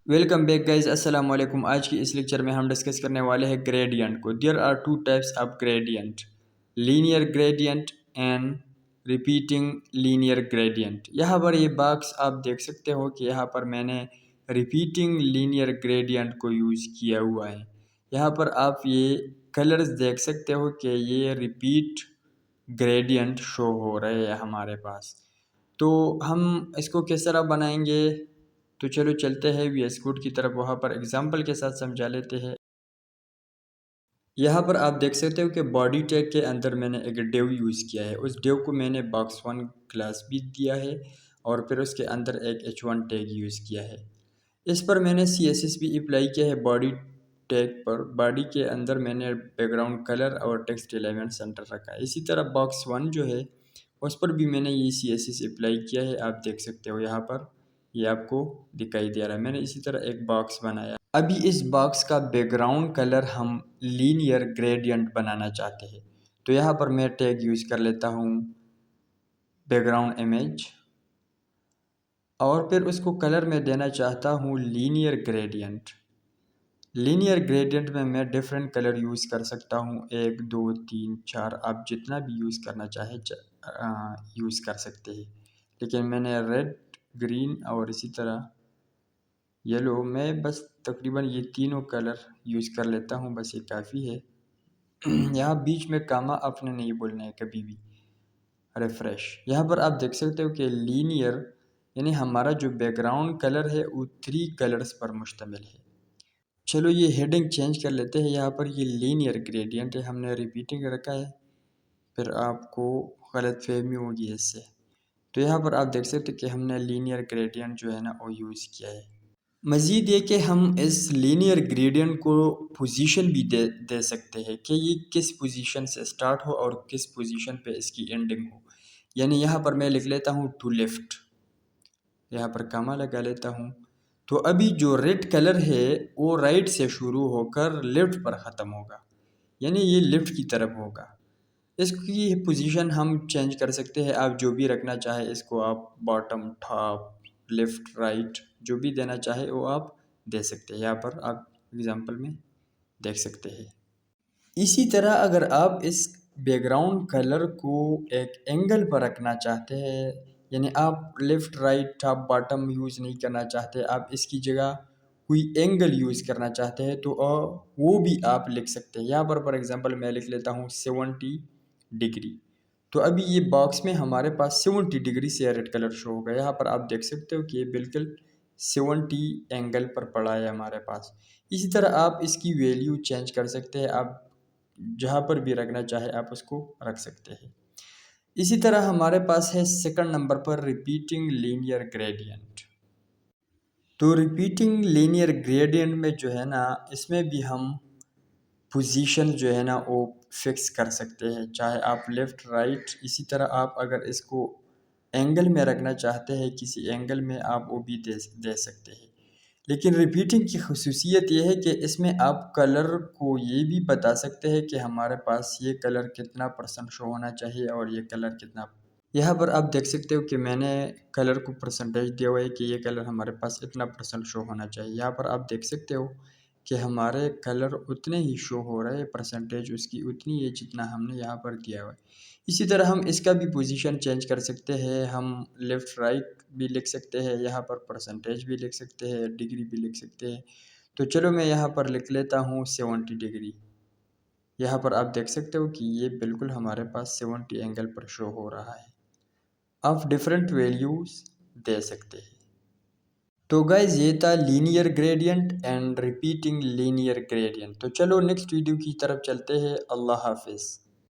Welcome back guys, अस्सलाम वालेकुम। आज की इस लेक्चर में हम डिस्कस करने वाले हैं ग्रेडियंट को। There are two types of gradient, linear gradient and repeating linear gradient. यहाँ पर ये बॉक्स आप देख सकते हो कि यहाँ पर मैंने रिपीटिंग लीनियर ग्रेडियंट को यूज़ किया हुआ है। यहाँ पर आप ये कलर्स देख सकते हो कि ये रिपीट ग्रेडियंट शो हो रहे हैं हमारे पास। तो हम इसको किस तरह बनाएंगे, तो चलो चलते हैं वीएस कोड की तरफ। वहाँ पर एग्जांपल के साथ समझा लेते हैं। यहाँ पर आप देख सकते हो कि बॉडी टैग के अंदर मैंने एक डिव यूज़ किया है। उस डिव को मैंने box1 क्लास भी दिया है और फिर उसके अंदर एक h1 टैग यूज़ किया है। इस पर मैंने CSS भी अप्लाई किया है बॉडी टैग पर। बॉडी के अंदर मैंने बैकग्राउंड कलर और टेक्स्ट एलिमेंट सेंटर रखा है। इसी तरह box1 जो है उस पर भी मैंने ये CSS अप्लाई किया है। आप देख सकते हो यहाँ पर ये आपको दिखाई दे रहा है। मैंने इसी तरह एक बॉक्स बनाया। अभी इस बॉक्स का बैकग्राउंड कलर हम लीनियर ग्रेडियंट बनाना चाहते हैं, तो यहाँ पर मैं टैग यूज़ कर लेता हूँ बैकग्राउंड इमेज और फिर उसको कलर में देना चाहता हूँ लीनियर ग्रेडियंट। लीनियर ग्रेडियंट में मैं डिफरेंट कलर यूज़ कर सकता हूँ, 1 2 3 4, आप जितना भी यूज़ करना चाहे यूज़ कर सकते हैं। लेकिन मैंने रेड, ग्रीन और इसी तरह येलो, मैं बस तकरीबन ये तीनों कलर यूज़ कर लेता हूँ, बस ये काफ़ी है। यहाँ बीच में कामा आपने नहीं बोलना है कभी भी। रिफ्रेश, यहाँ पर आप देख सकते हो कि लीनियर यानी हमारा जो बैकग्राउंड कलर है वो 3 कलर्स पर मुश्तमिल है। चलो ये हेडिंग चेंज कर लेते हैं। यहाँ पर ये लीनियर ग्रेडियंट है, हमने रिपीटिंग रखा है, फिर आपको गलत फहमी होगी इससे। तो यहाँ पर आप देख सकते हो कि हमने लीनियर ग्रेडियंट जो है ना वो यूज़ किया है। मज़ीद ये कि हम इस लीनियर ग्रेडियंट को पोजीशन भी दे सकते हैं कि ये किस पोजीशन से स्टार्ट हो और किस पोजीशन पे इसकी एंडिंग हो। यानी यहाँ पर मैं लिख लेता हूँ टू लेफ़्ट, यहाँ पर कामा लगा लेता हूँ। तो अभी जो रेड कलर है वो राइट से शुरू होकर लेफ़्ट पर ख़त्म होगा, यानी ये लेफ़्ट की तरफ होगा। इसकी पोजीशन हम चेंज कर सकते हैं, आप जो भी रखना चाहे इसको, आप बॉटम, टॉप, लेफ़्ट, राइट जो भी देना चाहे वो आप दे सकते हैं। यहाँ पर आप एग्जांपल में देख सकते हैं। इसी तरह अगर आप इस बैकग्राउंड कलर को एक एंगल पर रखना चाहते हैं, यानी आप left, right, top, bottom use नहीं करना चाहते, आप इसकी जगह कोई एंगल यूज़ करना चाहते हैं, तो वो भी आप लिख सकते हैं। यहाँ पर फॉर एग्जांपल मैं लिख लेता हूँ 70 डिग्री। तो अभी ये बॉक्स में हमारे पास 70 डिग्री से रेड कलर शो होगा। यहाँ पर आप देख सकते हो कि ये बिल्कुल 70 एंगल पर पड़ा है हमारे पास। इसी तरह आप इसकी वैल्यू चेंज कर सकते हैं, आप जहाँ पर भी रखना चाहे आप उसको रख सकते हैं। इसी तरह हमारे पास है सेकंड नंबर पर रिपीटिंग लीनियर ग्रेडियंट। तो रिपीटिंग लीनियर ग्रेडियंट में जो है ना, इसमें भी हम पोजीशन जो है ना वो फिक्स कर सकते हैं, चाहे आप लेफ़्ट, राइट। इसी तरह आप अगर इसको एंगल में रखना चाहते हैं, किसी एंगल में आप वो भी दे सकते हैं। लेकिन रिपीटिंग की खसूसियत ये है कि इसमें आप कलर को ये भी बता सकते हैं कि हमारे पास ये कलर कितना % शो होना चाहिए और ये कलर कितना। यहाँ पर आप देख सकते हो कि मैंने कलर को परसेंटेज दिया हुआ है कि ये कलर हमारे पास इतना % शो होना चाहिए। यहाँ पर आप देख सकते हो कि हमारे कलर उतने ही शो हो रहे हैं, परसेंटेज उसकी उतनी है जितना हमने यहाँ पर दिया हुआ है। इसी तरह हम इसका भी पोजीशन चेंज कर सकते हैं, हम लेफ़्ट, राइट भी लिख सकते हैं, यहाँ पर परसेंटेज भी लिख सकते हैं, डिग्री भी लिख सकते हैं। तो चलो मैं यहाँ पर लिख लेता हूँ 70 डिग्री। यहाँ पर आप देख सकते हो कि ये बिल्कुल हमारे पास 70 एंगल पर शो हो रहा है। आप डिफरेंट वैल्यूज़ दे सकते हैं। तो गाइज ये था linear gradient and repeating linear gradient. तो चलो नेक्स्ट वीडियो की तरफ चलते हैं। अल्लाह हाफिज़।